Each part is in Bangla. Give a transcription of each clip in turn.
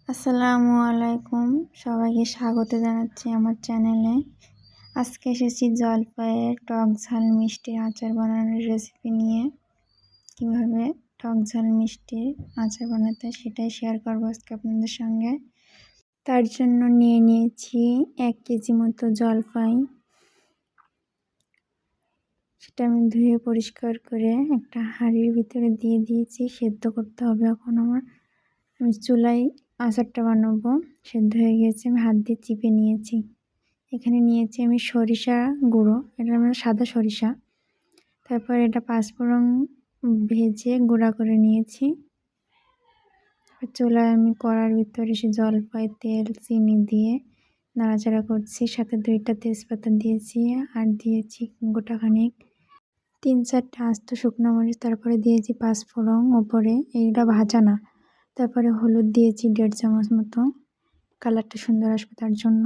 আসসালামু আলাইকুম, সবাইকে স্বাগত জানাচ্ছি আমার চ্যানেলে। আজকে এসেছি জলপাইয়ের টক ঝাল মিষ্টির আচার বানানোর রেসিপি নিয়ে। কিভাবে টক ঝাল মিষ্টির আচার বানাতে সেটাই শেয়ার করবো আজকে আপনাদের সঙ্গে। তার জন্য নিয়ে নিয়েছি 1 কেজি মতো জলপাই। সেটা আমি ধুয়ে পরিষ্কার করে একটা হাঁড়ির ভিতরে দিয়ে দিয়েছি। সেদ্ধ করতে হবে এখন আমি চুলায় আচারটা বানাবো। সেদ্ধ হয়ে গিয়েছে, আমি হাত দিয়ে চিপে নিয়েছি। এখানে নিয়েছি আমি সরিষা গুঁড়ো, এটা মানে সাদা সরিষা। তারপর এটা পাঁচফোড়ন ভেজে গুঁড়া করে নিয়েছি। চুলায় আমি কড়ার ভিতরে সে জলপাই, তেল, চিনি দিয়ে নাড়াচাড়া করছি। সাথে 2টা তেজপাতা দিয়েছি আর দিয়েছি গোটা খানিক 3-4টা আস্ত শুকনো মরিচ। তারপরে দিয়েছি পাঁচফোড়ন ওপরে, এইটা ভাজা না। তারপরে হলুদ দিয়েছি 1.5 চামচ মতো, কালারটা সুন্দর আসবে তার জন্য।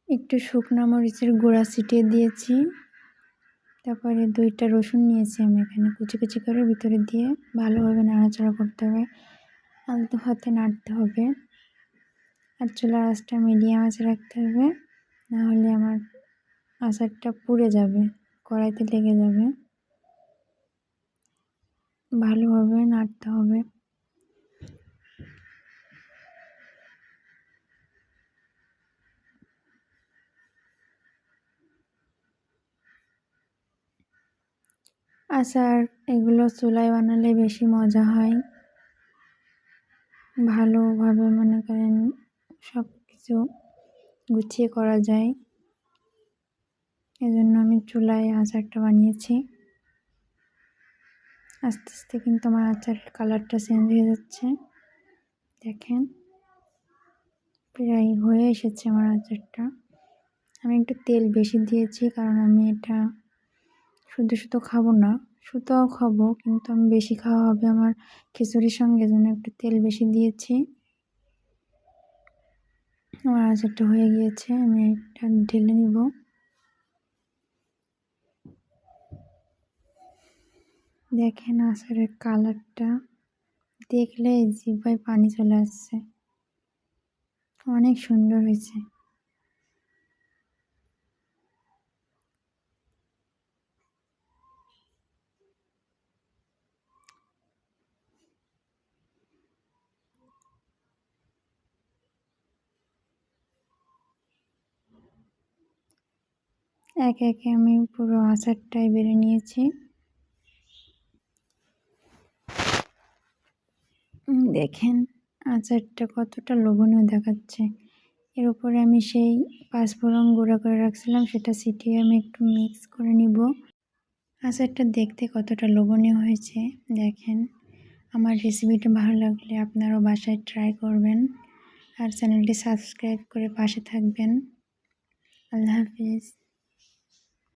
একটু শুকনো মরিচের গুঁড়া ছিটিয়ে দিয়েছি। তারপরে 2টা রসুন নিয়েছি আমি এখানে কুচি কুচি করে, ভিতরে দিয়ে ভালোভাবে নাড়াচাড়া করতে হবে, আলতো হাতে নাড়তে হবে। আর চুলার আঁচটা মিডিয়াম আঁচে রাখতে হবে, নাহলে আমার আচারটা পুড়ে যাবে, কড়াইতে লেগে যাবে। ভালোভাবে নাড়তে হবে। আচার এগুলো চুলায় বানালে বেশি মজা হয়, ভালোভাবে মনে করেন সব কিছু গুছিয়ে করা যায়। এজন্য আমি চুলায় আচারটা বানিয়েছি। আস্তে আস্তে কিন্তু আমার আচারের কালারটা চেঞ্জ হয়ে যাচ্ছে, দেখেন প্রায় হয়ে এসেছে আমার আচারটা। আমি একটু তেল বেশি দিয়েছি, কারণ আমি এটা শুধু শুধু খাবো না, শুধুও খাবো কিন্তু আমি বেশি খাওয়া হবে আমার খিচুড়ির সঙ্গে, জন্য একটু তেল বেশি দিয়েছি। আমার আচারটা হয়ে গিয়েছে, আমি এটা ঢেলে নিব। দেখেন আচারের কালারটা দেখলে জিহ্বায় পানি চলে আসছে, অনেক সুন্দর হয়েছে। একে একে আমি পুরো আচারটাই বেড়ে নিয়েছি। দেখেন আচারটা কতটা লোভনীয় দেখাচ্ছে। এর উপরে আমি সেই পাঁচফোড়ন গুঁড়া করে রাখছিলাম, সেটা ছিটিয়ে আমি একটু মিক্স করে নিব। আচারটা দেখতে কতটা লোভনীয় হয়েছে দেখেন। আমার রেসিপিটা ভালো লাগলে আপনারাও বাসায় ট্রাই করবেন, আর চ্যানেলটি সাবস্ক্রাইব করে পাশে থাকবেন। আল্লাহ হাফিজ।